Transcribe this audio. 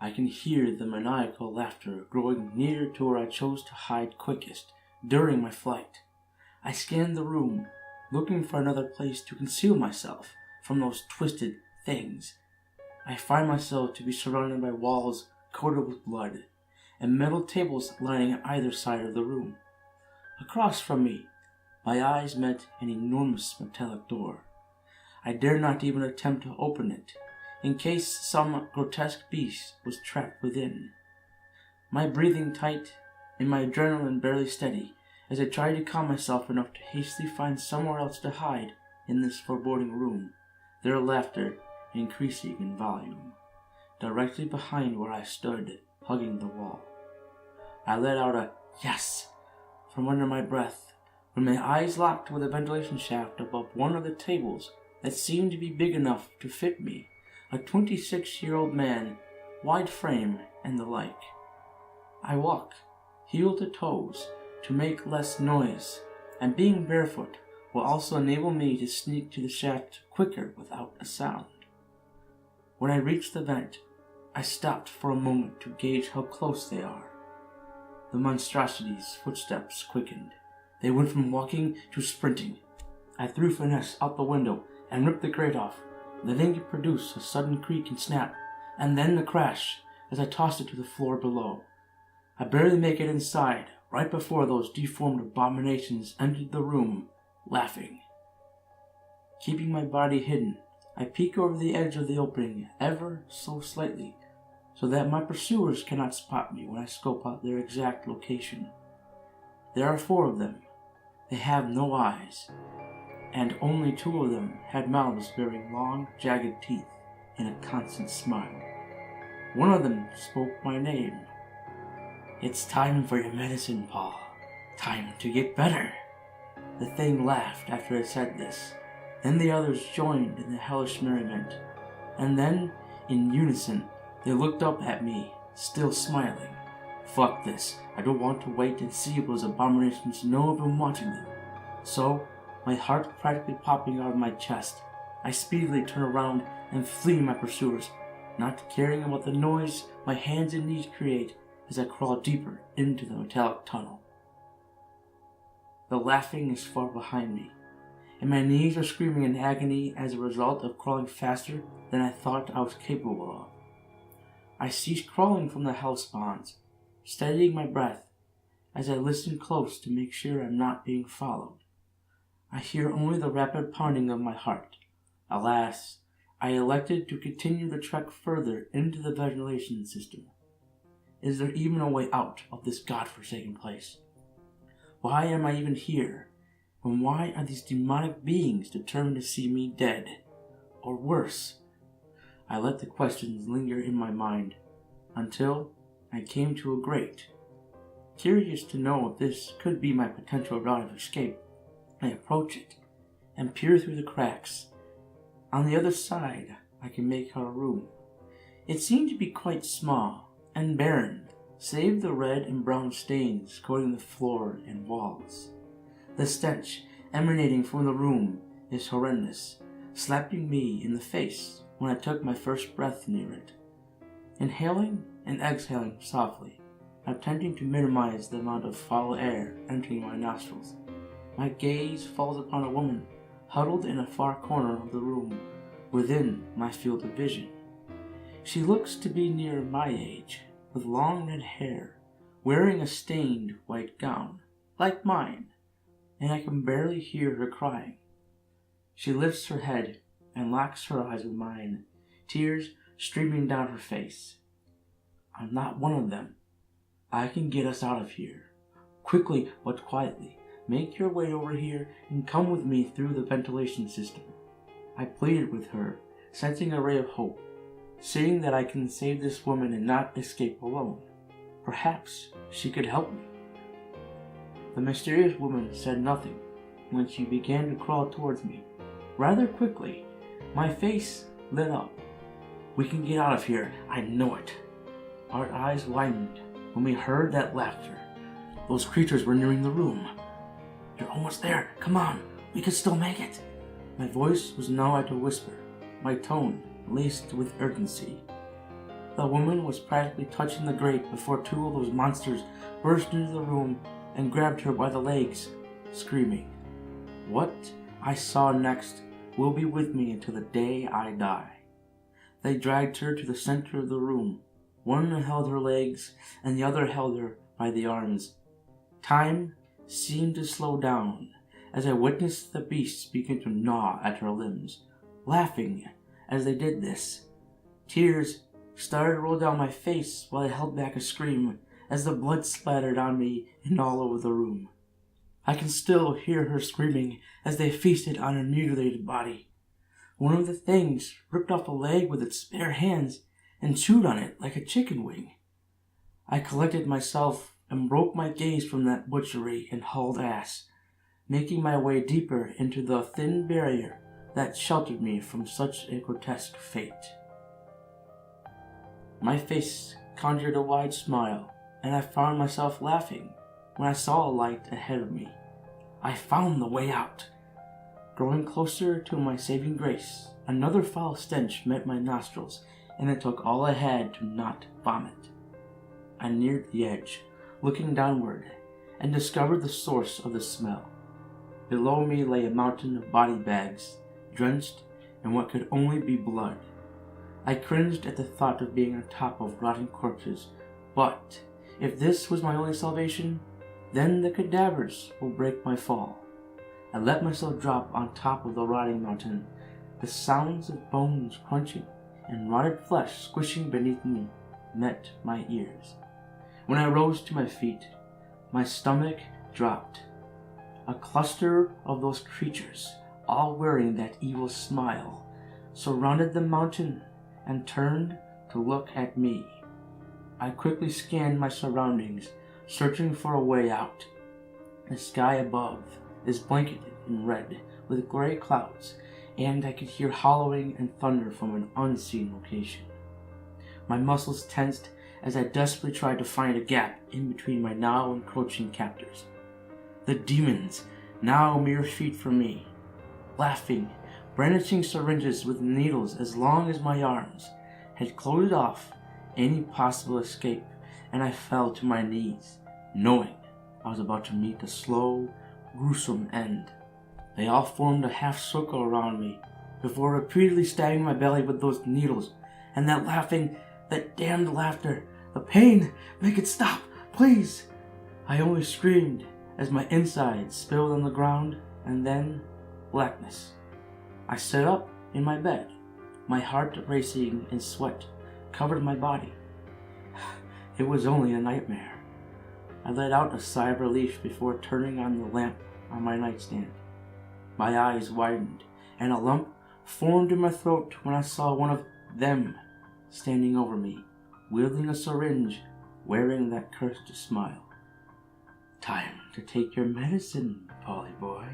I can hear the maniacal laughter growing near to where I chose to hide quickest during my flight. I scan the room, looking for another place to conceal myself from those twisted things. I find myself to be surrounded by walls coated with blood, and metal tables lining either side of the room. Across from me, my eyes met an enormous metallic door. I dare not even attempt to open it, in case some grotesque beast was trapped within. My breathing tight and my adrenaline barely steady as I tried to calm myself enough to hastily find somewhere else to hide in this foreboding room, their laughter increasing in volume, directly behind where I stood, hugging the wall. I let out a "yes" from under my breath when my eyes locked with a ventilation shaft above one of the tables that seemed to be big enough to fit me, a 26-year-old man, wide frame, and the like. I walk, heel to toes, to make less noise, and being barefoot will also enable me to sneak to the shaft quicker without a sound. When I reach the vent, I stopped for a moment to gauge how close they are. The monstrosity's footsteps quickened. They went from walking to sprinting. I threw Finesse out the window and ripped the grate off, letting it produce a sudden creak and snap, and then a crash as I tossed it to the floor below. I barely make it inside, right before those deformed abominations entered the room, laughing. Keeping my body hidden, I peek over the edge of the opening ever so slightly, so that my pursuers cannot spot me when I scope out their exact location. There are 4 of them. They have no eyes, and only 2 of them had mouths bearing long, jagged teeth and a constant smile. One of them spoke my name. "It's time for your medicine, Paul. Time to get better." The thing laughed after it said this. Then the others joined in the hellish merriment, and then, in unison, they looked up at me, still smiling. Fuck this. I don't want to wait and see if those abominations know I've been watching them. So, my heart practically popping out of my chest, I speedily turn around and flee my pursuers, not caring about the noise my hands and knees create as I crawl deeper into the metallic tunnel. The laughing is far behind me, and my knees are screaming in agony as a result of crawling faster than I thought I was capable of. I cease crawling from the hell spawns, steadying my breath as I listen close to make sure I'm not being followed. I hear only the rapid pounding of my heart. Alas, I elected to continue the trek further into the ventilation system. Is there even a way out of this godforsaken place? Why am I even here? And why are these demonic beings determined to see me dead? Or worse? I let the questions linger in my mind until I came to a grate. Curious to know if this could be my potential route of escape, I approach it and peer through the cracks. On the other side, I can make out a room. It seemed to be quite small and barren, save the red and brown stains coating the floor and walls. The stench emanating from the room is horrendous, slapping me in the face when I took my first breath near it. Inhaling and exhaling softly, attempting to minimize the amount of foul air entering my nostrils, my gaze falls upon a woman huddled in a far corner of the room within my field of vision. She looks to be near my age, with long red hair, wearing a stained white gown, like mine, and I can barely hear her crying. She lifts her head and locks her eyes with mine, tears streaming down her face. I'm not one of them. I can get us out of here. Quickly but quietly, make your way over here and come with me through the ventilation system. I pleaded with her, sensing a ray of hope, seeing that I can save this woman and not escape alone. Perhaps she could help me. The mysterious woman said nothing when she began to crawl towards me. Rather quickly, my face lit up. We can get out of here, I know it. Our eyes widened when we heard that laughter. Those creatures were nearing the room. You're almost there, come on, we can still make it. My voice was now at a whisper, my tone laced with urgency. The woman was practically touching the grate before two of those monsters burst into the room and grabbed her by the legs, screaming. What I saw next will be with me until the day I die. They dragged her to the center of the room. One held her legs, and the other held her by the arms. Time seemed to slow down as I witnessed the beasts begin to gnaw at her limbs, laughing as they did this. Tears started to roll down my face while I held back a scream as the blood splattered on me and all over the room. I can still hear her screaming as they feasted on her mutilated body. One of the things ripped off a leg with its bare hands and chewed on it like a chicken wing. I collected myself and broke my gaze from that butchery and hauled ass, making my way deeper into the thin barrier that sheltered me from such a grotesque fate. My face conjured a wide smile, and I found myself laughing when I saw a light ahead of me. I found the way out. Growing closer to my saving grace, another foul stench met my nostrils, and it took all I had to not vomit. I neared the edge, looking downward, and discovered the source of the smell. Below me lay a mountain of body bags, drenched in what could only be blood. I cringed at the thought of being on top of rotting corpses, but if this was my only salvation, then the cadavers will break my fall. I let myself drop on top of the rotting mountain. The sounds of bones crunching and rotted flesh squishing beneath me met my ears. When I rose to my feet, my stomach dropped. A cluster of those creatures, all wearing that evil smile, surrounded the mountain and turned to look at me. I quickly scanned my surroundings, searching for a way out. The sky above is blanketed in red with gray clouds, and I could hear hollowing and thunder from an unseen location. My muscles tensed as I desperately tried to find a gap in between my now encroaching captors. The demons, now mere feet from me, laughing, brandishing syringes with needles as long as my arms, had closed off any possible escape, and I fell to my knees, knowing I was about to meet a slow, gruesome end. They all formed a half circle around me before repeatedly stabbing my belly with those needles, and that laughing, that damned laughter, the pain, make it stop, please. I only screamed as my insides spilled on the ground, and then blackness. I sat up in my bed, my heart racing and sweat covered my body. It was only a nightmare. I let out a sigh of relief before turning on the lamp on my nightstand. My eyes widened, and a lump formed in my throat when I saw one of them standing over me, wielding a syringe, wearing that cursed smile. Time to take your medicine, Polly boy.